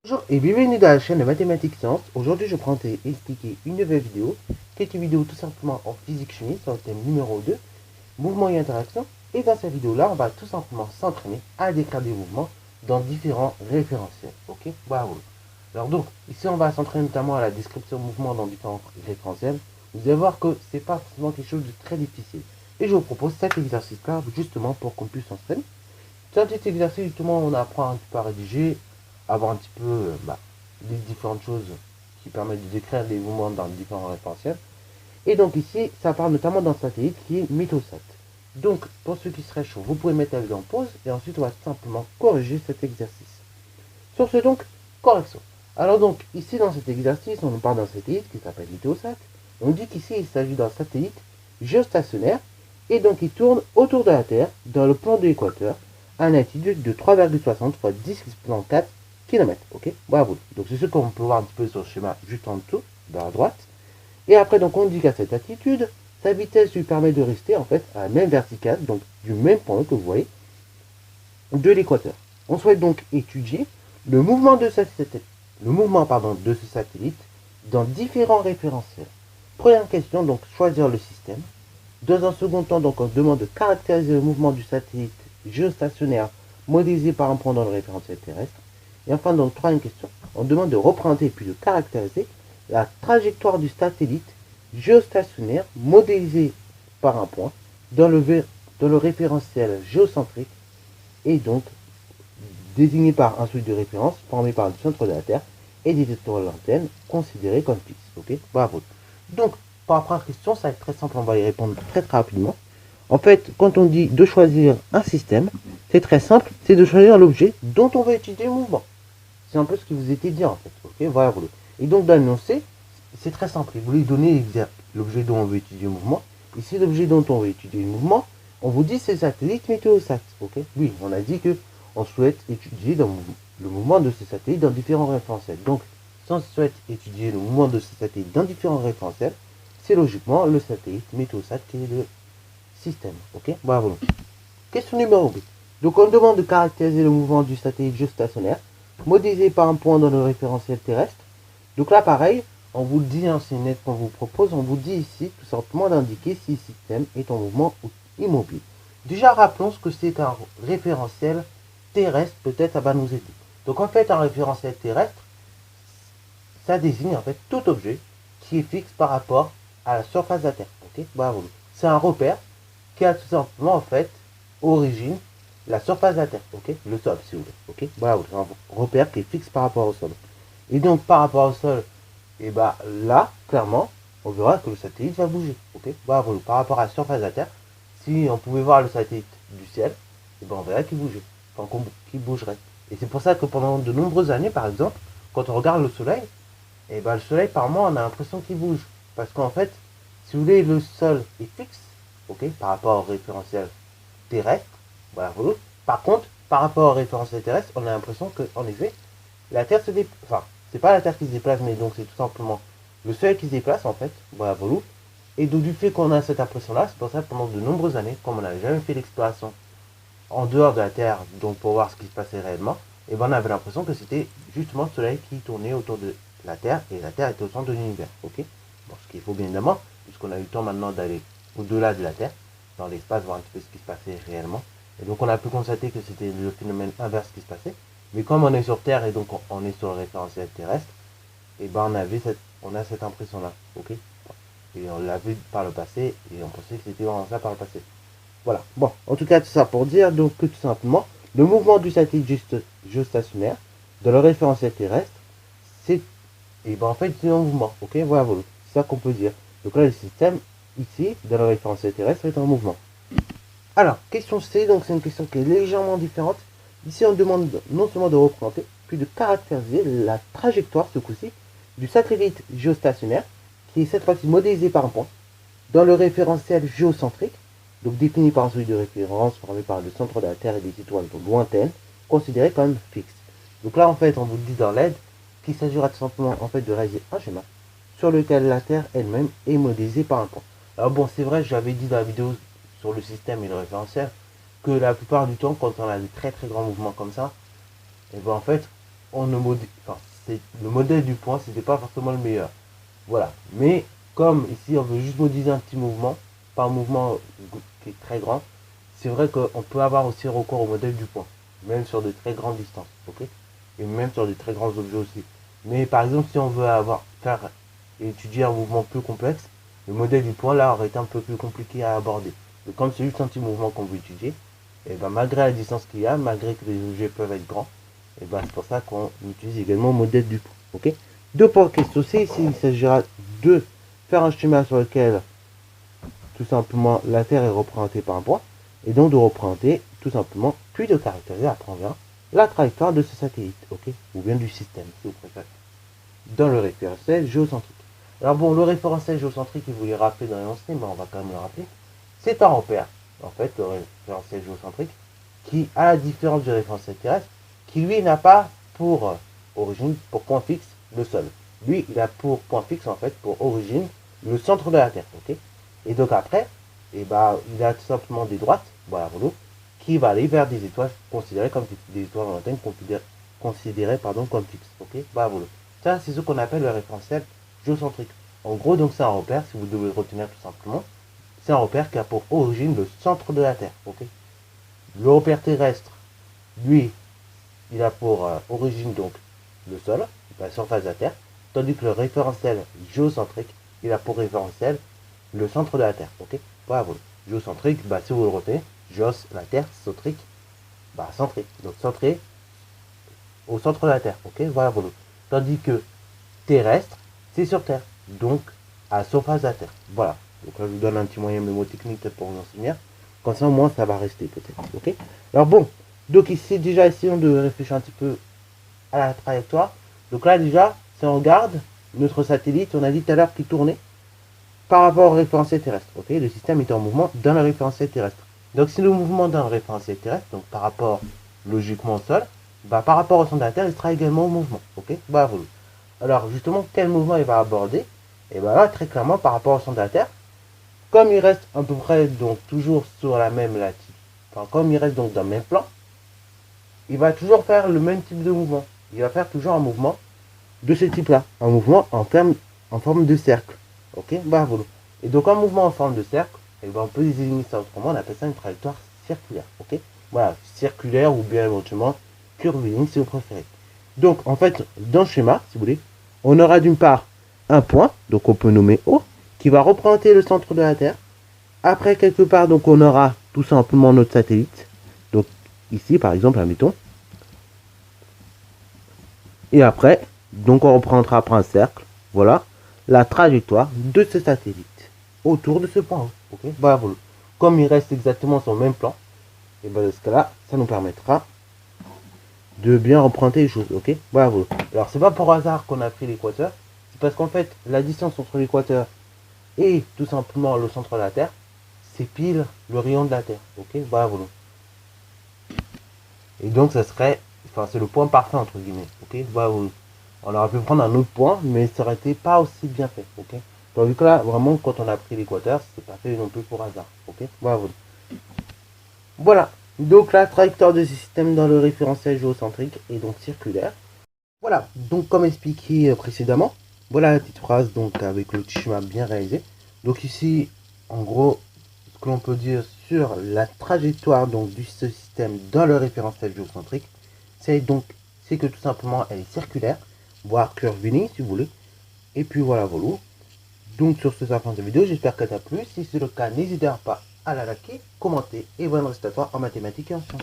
Bonjour et bienvenue dans la chaîne de Mathématiques Sciences. Aujourd'hui, je prends et expliquer une nouvelle vidéo, qui est une vidéo tout simplement en physique-chimie sur le thème numéro 2, mouvement et interaction. Et dans cette vidéo-là, on va tout simplement s'entraîner à décrire des mouvements dans différents référentiels. Ok, bravo. Alors donc, ici, on va s'entraîner notamment à la description de mouvements dans différents référentiels. Vous allez voir que c'est pas forcément quelque chose de très difficile. Et je vous propose cet exercice-là justement pour qu'on puisse s'entraîner. C'est un petit exercice, justement, on apprend un petit peu à rédiger, à voir un petit peu les différentes choses qui permettent de décrire des mouvements dans différents référentiels. Et donc ici, ça parle notamment d'un satellite qui est Meteosat. Donc, pour ceux qui seraient chauds, vous pouvez mettre la vidéo en pause et ensuite on va simplement corriger cet exercice. Sur ce donc, correction. Alors donc, ici dans cet exercice, on nous parle d'un satellite qui s'appelle Meteosat. On dit qu'ici, il s'agit d'un satellite géostationnaire et donc il tourne autour de la Terre dans le plan de l'équateur à une altitude de 3,60 fois 10 exponent 4 km. Ok, bravo. Donc c'est ce qu'on peut voir un petit peu sur le schéma juste en dessous, dans la droite. Et après, donc on dit qu'à cette altitude, sa vitesse lui permet de rester en fait à la même verticale, donc du même point que vous voyez, de l'équateur. On souhaite donc étudier le mouvement de ce satellite dans différents référentiels. Première question, donc choisir le système. Dans un second temps, donc on demande de caractériser le mouvement du satellite géostationnaire modélisé par un point dans le référentiel terrestre. Et enfin, donc troisième question, on demande de représenter puis de caractériser la trajectoire du satellite géostationnaire modélisé par un point dans le référentiel géocentrique et donc désigné par un seuil de référence formé par le centre de la Terre et des étoiles l'antenne considérées comme fixes. Ok, bravo. Donc, par la première question, ça va être très simple, on va y répondre très rapidement. En fait, quand on dit de choisir un système, c'est très simple, c'est de choisir l'objet dont on veut étudier le mouvement. C'est un peu ce qui vous était dit en fait. Ok, voilà. Et donc d'annoncer, c'est très simple. Vous lui donnez l'objet dont on veut étudier le mouvement. Ici, l'objet dont on veut étudier le mouvement, on vous dit c'est satellite Meteosat. Ok, oui, on a dit que on souhaite étudier le mouvement de ce satellite dans différents référentiels. Donc, si on souhaite étudier le mouvement de ce satellite dans différents référentiels, c'est logiquement le satellite Meteosat qui est le système. Ok, bravo. Question numéro B. Donc, on demande de caractériser le mouvement du satellite géostationnaire, modélisé par un point dans le référentiel terrestre. Donc là, pareil, on vous le dit, hein, c'est une aide qu'on vous propose, on vous dit ici tout simplement d'indiquer si le système est en mouvement ou immobile. Déjà, rappelons ce que c'est un référentiel terrestre, peut-être ça va nous aider. Donc en fait, un référentiel terrestre, ça désigne en fait tout objet qui est fixe par rapport à la surface de la Terre. Ok, bravo. C'est un repère qui a tout simplement en fait origine la surface de la Terre. Ok, le sol si vous voulez. Ok, bravo. C'est un repère qui est fixe par rapport au sol. Et donc par rapport au sol, et bah là, clairement, on verra que le satellite va bouger. Ok, bravo. Par rapport à la surface de la Terre, si on pouvait voir le satellite du ciel, et ben on verrait qu'il bougeait, enfin qu'il bougerait. Et c'est pour ça que pendant de nombreuses années, par exemple, quand on regarde le soleil, et ben le soleil par moment on a l'impression qu'il bouge. Parce qu'en fait, si vous voulez, le sol est fixe, ok, par rapport au référentiel terrestre, voilà, par contre, par rapport au référentiel terrestre, on a l'impression que, en effet, la Terre se déplace, enfin, c'est pas la Terre qui se déplace, mais donc c'est tout simplement le soleil qui se déplace, en fait, voilà, et donc du fait qu'on a cette impression-là, c'est pour ça que pendant de nombreuses années, comme on n'avait jamais fait l'exploration en dehors de la Terre, donc pour voir ce qui se passait réellement, et ben on avait l'impression que c'était justement le Soleil qui tournait autour de la Terre, et la Terre était au centre de l'univers. Ok, bon, ce qu'il faut bien évidemment, puisqu'on a eu le temps maintenant d'aller au-delà de la Terre, dans l'espace, voir un petit peu ce qui se passait réellement. Et donc on a pu constater que c'était le phénomène inverse qui se passait. Mais comme on est sur Terre et donc on est sur le référentiel terrestre, et ben on a cette impression-là. Ok, et on l'a vu par le passé, et on pensait que c'était vraiment ça par le passé. Voilà. Bon, en tout cas, tout ça pour dire donc que tout simplement, le mouvement du satellite géostationnaire dans le référentiel terrestre, c'est et ben en fait c'est un mouvement. Ok, voilà, voilà. C'est ça qu'on peut dire. Donc là, le système ici dans le référentiel terrestre est en mouvement. Alors, question C, donc c'est une question qui est légèrement différente. Ici, on demande non seulement de représenter, puis de caractériser la trajectoire, ce coup-ci, du satellite géostationnaire, qui est cette fois-ci modélisé par un point, dans le référentiel géocentrique, donc défini par un seuil de référence formé par le centre de la Terre et des étoiles lointaines, considéré comme fixe. Donc là, en fait, on vous dit dans l'aide qu'il s'agira tout simplement en fait de réaliser un schéma sur lequel la Terre elle-même est modélisée par un point. Alors bon, c'est vrai, j'avais dit dans la vidéo sur le système et le référentiel que la plupart du temps, quand on a des très très grands mouvements comme ça, et ben en fait, le modèle du point, c'était pas forcément le meilleur. Voilà. Mais comme ici, on veut juste modéliser un petit mouvement, pas un mouvement qui est très grand, c'est vrai qu'on peut avoir aussi recours au modèle du point, même sur de très grandes distances, ok? Et même sur de très grands objets aussi. Mais par exemple, si on veut faire et étudier un mouvement plus complexe, le modèle du point là aurait été un peu plus compliqué à aborder. Et comme c'est juste un petit mouvement qu'on veut étudier, et ben malgré la distance qu'il y a, malgré que les objets peuvent être grands, et ben c'est pour ça qu'on utilise également le modèle du point. Ok. Deux points question C, ici il s'agira de faire un schéma sur lequel tout simplement la Terre est représentée par un point, et donc de représenter tout simplement, puis de caractériser, après on verra, la trajectoire de ce satellite, ok, ou bien du système, si vous préférez, dans le référentiel géocentrique. Alors bon, le référentiel géocentrique, il vous l'est rappelé dans l'énoncé, mais on va quand même le rappeler. C'est un repère, en fait, le référentiel géocentrique, qui, à la différence du référentiel terrestre, qui lui n'a pas pour origine, pour point fixe, le sol. Lui, il a pour point fixe, en fait, pour origine, le centre de la Terre, ok. Et donc après, il a tout simplement des droites, voilà, qui va aller vers des étoiles considérées comme des étoiles lointaines, considérées comme fixes, ok. Voilà, ça, c'est ce qu'on appelle le référentiel géocentrique. En gros, donc c'est un repère, si vous devez le retenir tout simplement, c'est un repère qui a pour origine le centre de la Terre, ok. Le repère terrestre, lui, il a pour origine donc le sol, la surface de la Terre, tandis que le référentiel géocentrique, il a pour référentiel le centre de la Terre, ok. Voilà, géocentrique, si vous le retenez, géos, la Terre, centrique, centré, donc centré au centre de la Terre, ok. Voilà, tandis que terrestre, c'est sur Terre, donc à la surface de la Terre. Voilà. Donc là, je vous donne un petit moyen mémotechnique pour vous enseigner. Comme ça, au moins, ça va rester peut-être. Ok. Alors bon, donc ici, déjà, essayons de réfléchir un petit peu à la trajectoire. Donc là, déjà, si on regarde notre satellite, on a dit tout à l'heure qu'il tournait par rapport au référentiel terrestre. Ok. Le système est en mouvement dans le référentiel terrestre. Donc si le mouvement dans le référentiel terrestre, donc par rapport logiquement au sol, par rapport au centre de la Terre, il sera également au mouvement. Ok. Voilà. Alors justement, quel mouvement il va aborder? Et bien là, très clairement, par rapport au centre de la Terre, comme il reste à peu près donc toujours sur la même latitude, enfin comme il reste donc dans le même plan, il va toujours faire le même type de mouvement. Il va faire toujours un mouvement de ce type-là, un mouvement en forme de cercle. Ok, voilà. Et donc un mouvement en forme de cercle, et ben on peut désigner ça autrement, on appelle ça une trajectoire circulaire. Ok, voilà, circulaire ou bien éventuellement curviligne si vous préférez. Donc en fait, dans le schéma, si vous voulez, on aura d'une part un point, donc on peut nommer O, qui va représenter le centre de la Terre. Après, quelque part, donc on aura tout simplement notre satellite. Donc ici, par exemple, admettons. Et après, donc on reprendra après un cercle. Voilà la trajectoire de ce satellite autour de ce point. Ok, voilà. Comme il reste exactement sur le même plan, et bien dans ce cas-là, ça nous permettra de bien représenter les choses. Ok, voilà. Alors c'est pas pour hasard qu'on a pris l'équateur. C'est parce qu'en fait, la distance entre l'équateur et tout simplement le centre de la Terre, c'est pile le rayon de la Terre. Ok, voilà. Et donc ça serait, c'est le point parfait entre guillemets. Ok, voilà. On aurait pu prendre un autre point, mais ça aurait été pas aussi bien fait. Ok, donc que là, vraiment, quand on a pris l'équateur, c'est pas fait non plus pour hasard. Ok, voilà. Voilà. Donc la trajectoire de ce système dans le référentiel géocentrique est donc circulaire. Voilà, donc comme expliqué précédemment, voilà la petite phrase donc avec le schéma bien réalisé. Donc ici, en gros, ce que l'on peut dire sur la trajectoire donc du système dans le référentiel géocentrique, c'est que tout simplement elle est circulaire, voire curviligne si vous voulez. Et puis voilà. Donc sur ce, c'est la fin de la vidéo, j'espère qu'elle t'a plu. Si c'est le cas, n'hésitez pas à la liker, commenter et bonne reste à toi en mathématiques et en sciences.